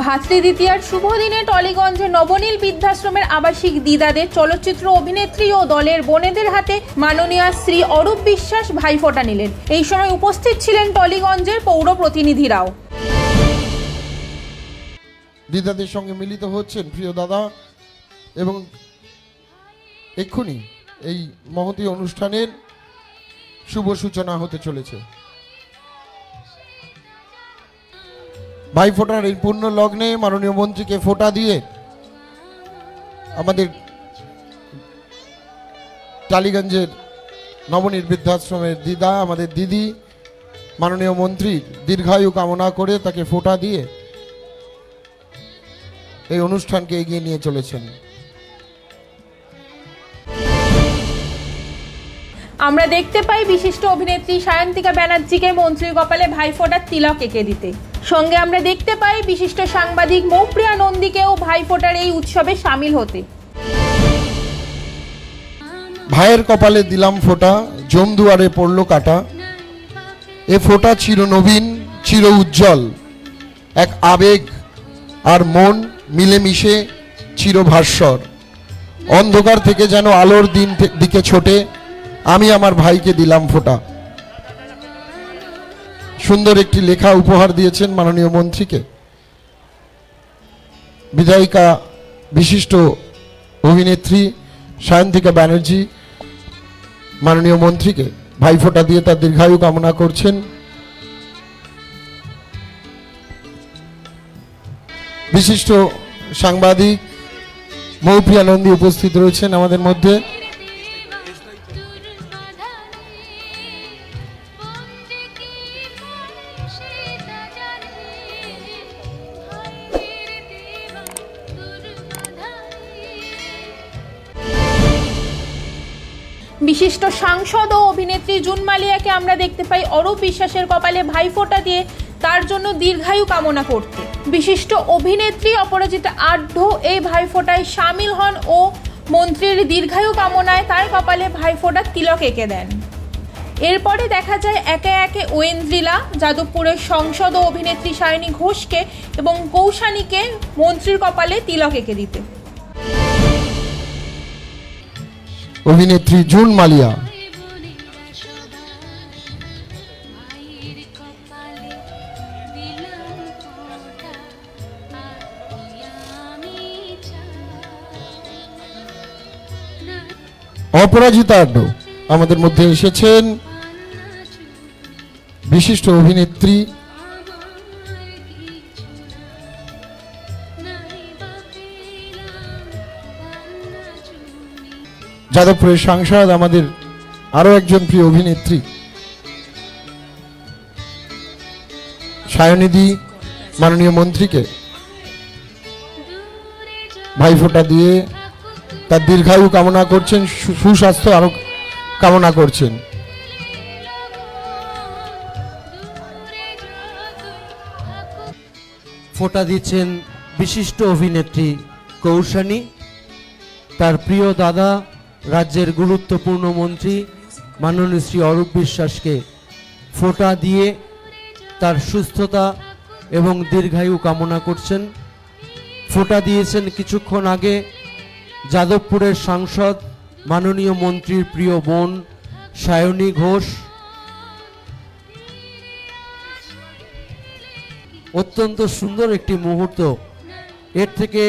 ভাতৃদ্বিতীয়ার শুভ দিনে টলিগঞ্জে নবনীল বৃদ্ধাশ্রমের আবাসিক দিদাদের চলচ্চিত্র অভিনেত্রী ও দলের বোনেদের হাতে মাননীয়া শ্রী অরূপ বিশ্বাস ভাইফোঁটা নিলেন। এই সময় উপস্থিত ছিলেন টলিগঞ্জের পৌর প্রতিনিধিরাও। দিদাদের সঙ্গে মিলিত হচ্ছেন প্রিয় দাদা এবং এক্ষুনি এই মহতী অনুষ্ঠানের শুভ সূচনা হতে চলেছে। ভাইফোঁটার এই পূর্ণ লগ্নে মাননীয় মন্ত্রীকে ফোঁটা দিয়ে আমাদের টালিগঞ্জের নবনীল বৃদ্ধাশ্রমের দিদা, আমাদের দিদি, মাননীয় মন্ত্রীর দীর্ঘায়ু কামনা করে তাকে ফোঁটা দিয়ে এই অনুষ্ঠানকে এগিয়ে নিয়ে চলেছেন। আমরা দেখতে পাই বিশিষ্ট অভিনেত্রী সায়ন্তিকা ব্যানার্জিকে মন্ত্রীর কপালে ভাইফোঁটার তিলক এঁকে দিতে। সঙ্গে আমরা দেখতে পাই বিশিষ্ট সাংবাদিক মৌপ্রিয়া নন্দীকেও ভাইফোঁটার এই উৎসবে সামিল হতে। ভাইয়ের কপালে দিলাম ফোঁটা, জমদুয়ারে পড়লো কাটা। এ ফোঁটা চির নবীন, চির উজ্জ্বল, এক আবেগ আর মন মিলেমিশে চিরভাস্বর। অন্ধকার থেকে যেন আলোর দিকে ছোটে আমি আমার ভাইকে দিলাম ফোঁটা। সুন্দর একটি লেখা উপহার দিয়েছেন মাননীয় মন্ত্রীকে। বিধায়িকা বিশিষ্ট অভিনেত্রী সায়ন্তিকা ব্যানার্জি মাননীয় মন্ত্রীকে ভাইফোঁটা দিয়ে তার দীর্ঘায়ু কামনা করছেন। বিশিষ্ট সাংবাদিক মৌপ্রিয়া নন্দী উপস্থিত রয়েছেন আমাদের মধ্যে। বিশিষ্ট সাংসদ ও অভিনেত্রী জুন মালিয়াকে আমরা দেখতে পাই অরূপ বিশ্বাসের কপালে ভাইফোঁটা দিয়ে তার জন্য দীর্ঘায়ু কামনা করতে। বিশিষ্ট অভিনেত্রী অপরাজিতা আঢ্য এই ভাইফোঁটায় সামিল হন ও মন্ত্রীর দীর্ঘায়ু কামনায় তার কপালে ভাইফোঁটার তিলক এঁকে দেন। এরপরে দেখা যায় একে একে ঐন্দ্রিলা, যাদবপুরের সংসদ ও অভিনেত্রী সায়নী ঘোষকে এবং কৌশানীকে মন্ত্রীর কপালে তিলক এঁকে দিতে। অভিনেত্রী জুন মালিয়া অপরাজিতা আঢ্য আমাদের মধ্যে এসেছেন। বিশিষ্ট অভিনেত্রী যাদবপুরের সাংসদ আমাদের আরো একজন প্রিয় অভিনেত্রী সায়নিধি মাননীয় মন্ত্রীকে ভাইফোঁটা দিয়ে তার দীর্ঘায়ু কামনা করছেন, সুস্বাস্থ্য আরো কামনা করছেন। ফোঁটা দিচ্ছেন বিশিষ্ট অভিনেত্রী কৌশানী, তার প্রিয় দাদা রাজ্যের গুরুত্বপূর্ণ মন্ত্রী মাননীয় শ্রী অরূপ বিশ্বাসকে ফোঁটা দিয়ে তার সুস্থতা এবং দীর্ঘায়ু কামনা করছেন। ফোঁটা দিয়েছেন কিছুক্ষণ আগে যাদবপুরের সাংসদ মাননীয় মন্ত্রীর প্রিয় বোন সায়নী ঘোষ। অত্যন্ত সুন্দর একটি মুহূর্ত, এর থেকে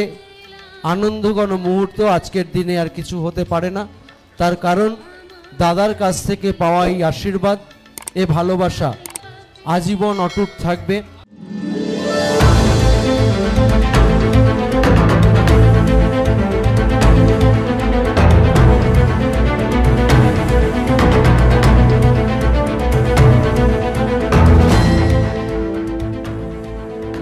আনন্দঘন মুহূর্ত আজকের দিনে আর কিছু হতে পারে না। তার কারণ দাদার কাছ থেকে পাওয়া এই আশীর্বাদ, এ ভালোবাসা আজীবন অটুট থাকবে।